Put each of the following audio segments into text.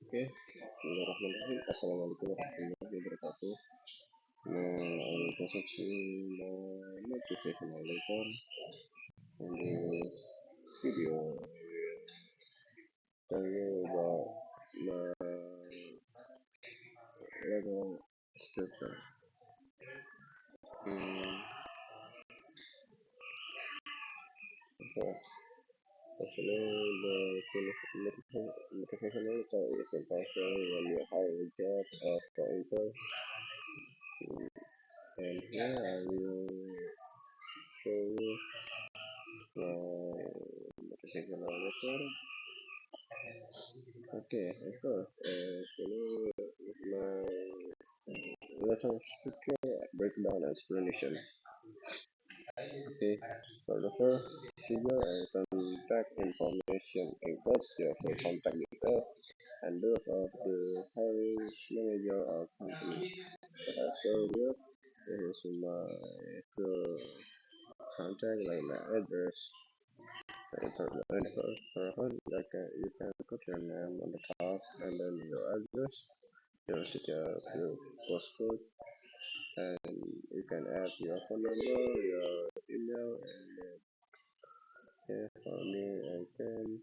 Oke, bismillahirrahmanirrahim. Assalamualaikum warahmatullahi wabarakatuh. I will present my motivational letter in this video. I will tell you about my letter structure. Mm, okay. Actually, the motivational letter is important when you hire a job or for interview. And here I will show you my motivational letter. Okay, of course. My letter structure breakdown explanation. Okay, for the first figure and contact information includes your full contact details and those of the hiring manager or company. So here is my full contact like my address. And you can put your name on the top and then your address, your postcode, and you can add your phone number, your email, and here for me, I can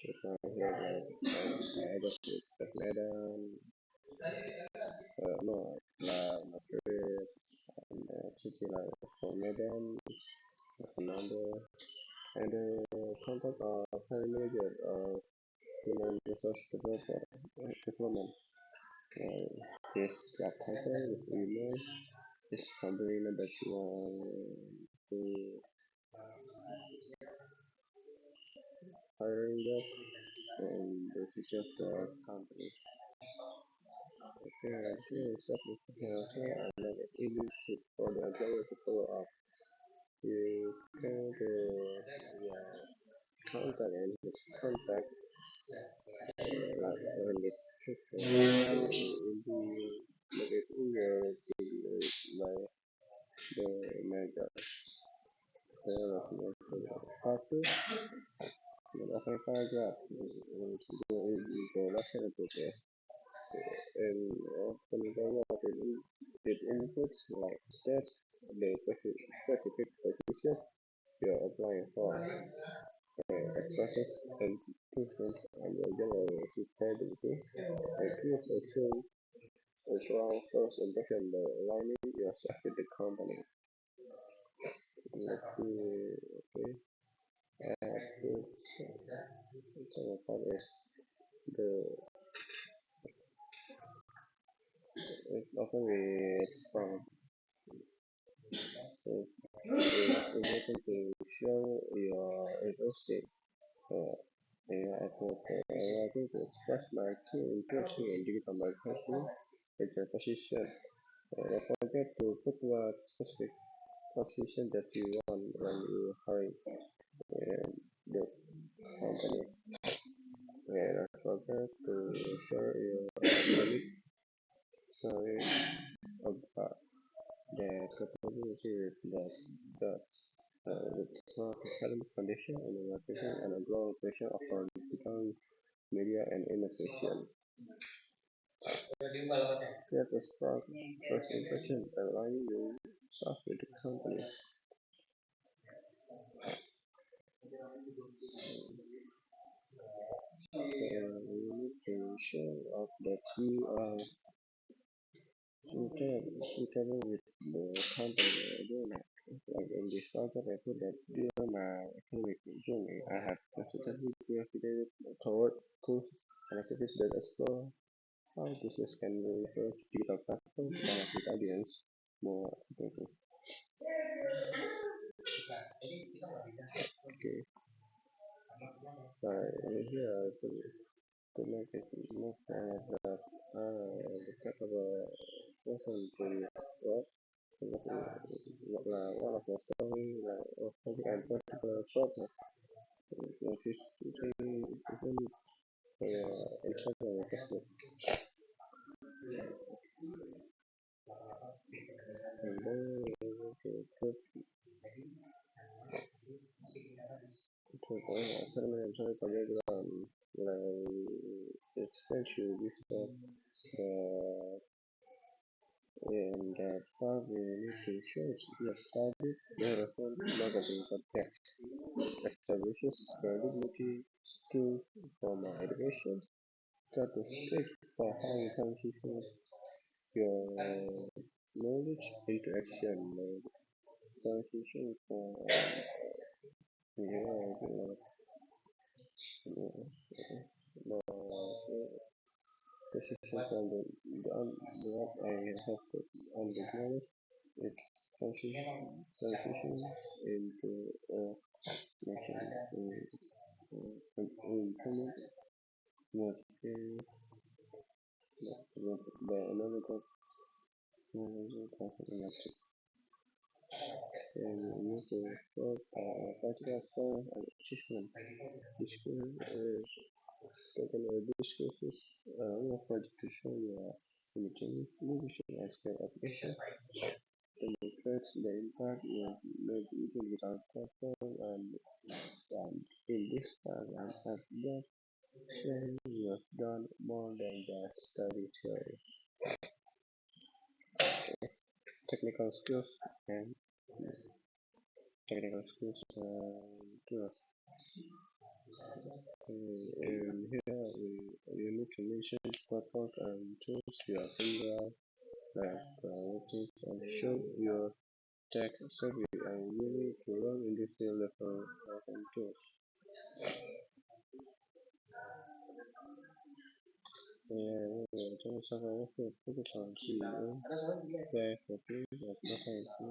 here I just put Medan, no, Madrid, and city like for Medan, phone number, and contact our hiring manager or human resource development. His job title, his email, his company that you want to hiring job, and the future of the company. Okay, here is something okay, and then it's easy for the employer to follow up. You can yeah, contact and his contact like when it's will be make it easier to by the manager. Part two, the second paragraph, the introduction to the and often develop it inputs like stats, the specific position you're applying for, expresses and improvements and your general suitability, and creates a strong first impression by aligning yourself with the company. Let's see, okay, this second part is the it often it's from it's important to show your interested I think to express my keen interest in digital marketing with your position. Don't forget to put what specific position that you want when you hire the company. And don't forget to share your academic story about the capability with with smart academic condition and marketing and a global vision of our digital media and innovation. Create a strong first impression aligning yourself with the company. You need to show off that you are suitable with the company again. Like in this concept, I put that during my academic journey, I have consistently gravitated toward courses and activities that explore how business can leverage digital platforms to connect with audience more effectively. Okay, here I put to make it more kind of the capable person to work. One of the story of public and particular purpose, which is even internal effective. And then to put academic and social background, like once you visit the part where you need to show your target, relevant marketing context, establishes credibility skills for my education, set the stage for how you transition your knowledge into action, transition from yeah, decision from the what I have put on the knowledge, it transition into making implement what the analytical knowledge and use the particular form and achievement. Discusses referred to show your limiting leadership and skill application, demonstrates the impact you have made even without platform and in this program have done showing you have done more than just study theory, technical skills and technical skills tools. And here we need to mention platforms and tools you are familiar like working and show your tech savvy and willing to learn in this field level and tools. Yeah, in terms of our focus on CEO, back for things of vacancy,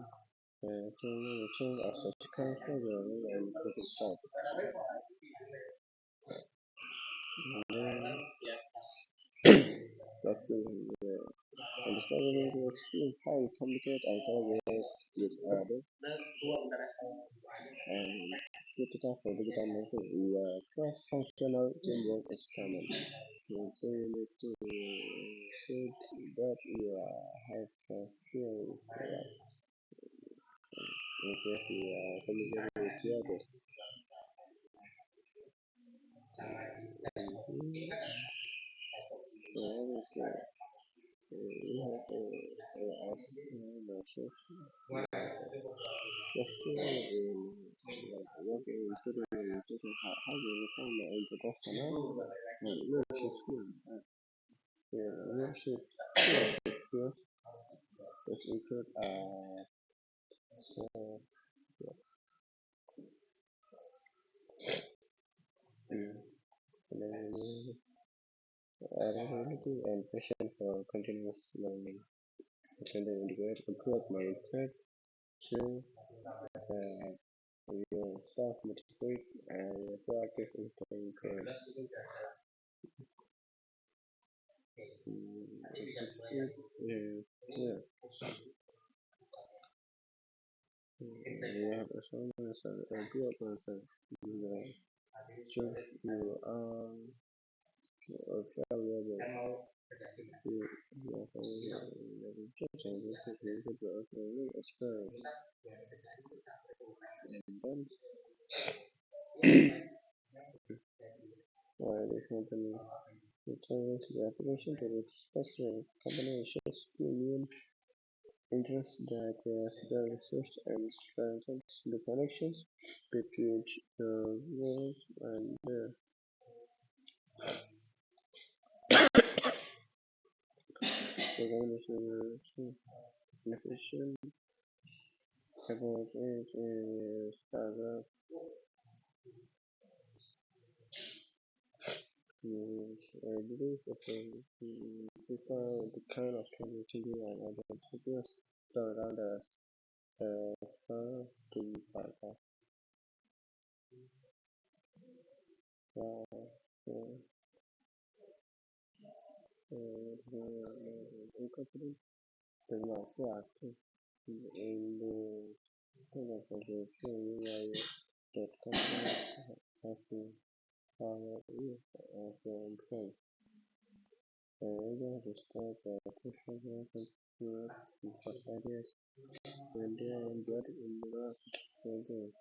to change as a controller and focus side. And then that's the understanding to explain how you communicate and collaborate with others and critical for digital marketing. We are cross-functional teamwork experiment. So you need to show that you have skill in case you are communicating with others. Mhm. So obviously, you have to ask myself, just working in studio and thinking how do you become an interpersonal and leadership skills. Leadership skills which include so, mm, adaptability and passion for continuous learning. I can then integrate a growth mindset to your self-motivate and your proactive in thinking. Yeah, you have a strong mindset, a growth mindset. You choose you valuable. You are judging this is a good experience. And then while the company returns the application to its specific combinations, premium interest that the research and strengthens the connections between the roles and the organization efficient about it is startup is I believe that people the kind of community and other people around us far to podcast. Uh, uh, incorporate the market in the kind of organization that companies have to follow as their employees. Able to start pushing their consumers and ideas when they are embedded in the market.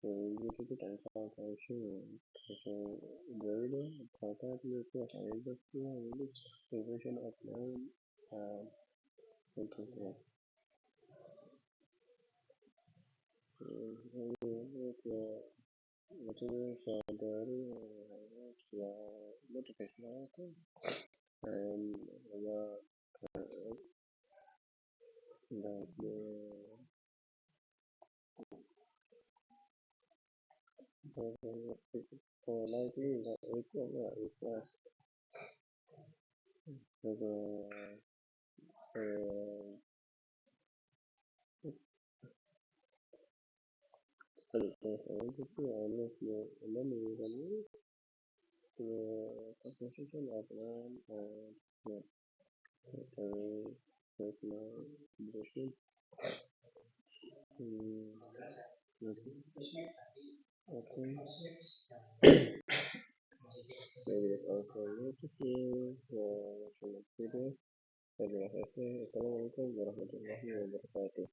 due to time conservation, avoid contact with the industry and invasion of land and control. Materials are dirty motivational and likely that it was the the composition of land and the personal condition. Okay. Maybe also noticing the video. Terima kasih. Assalamualaikum warahmatullahi wabarakatuh.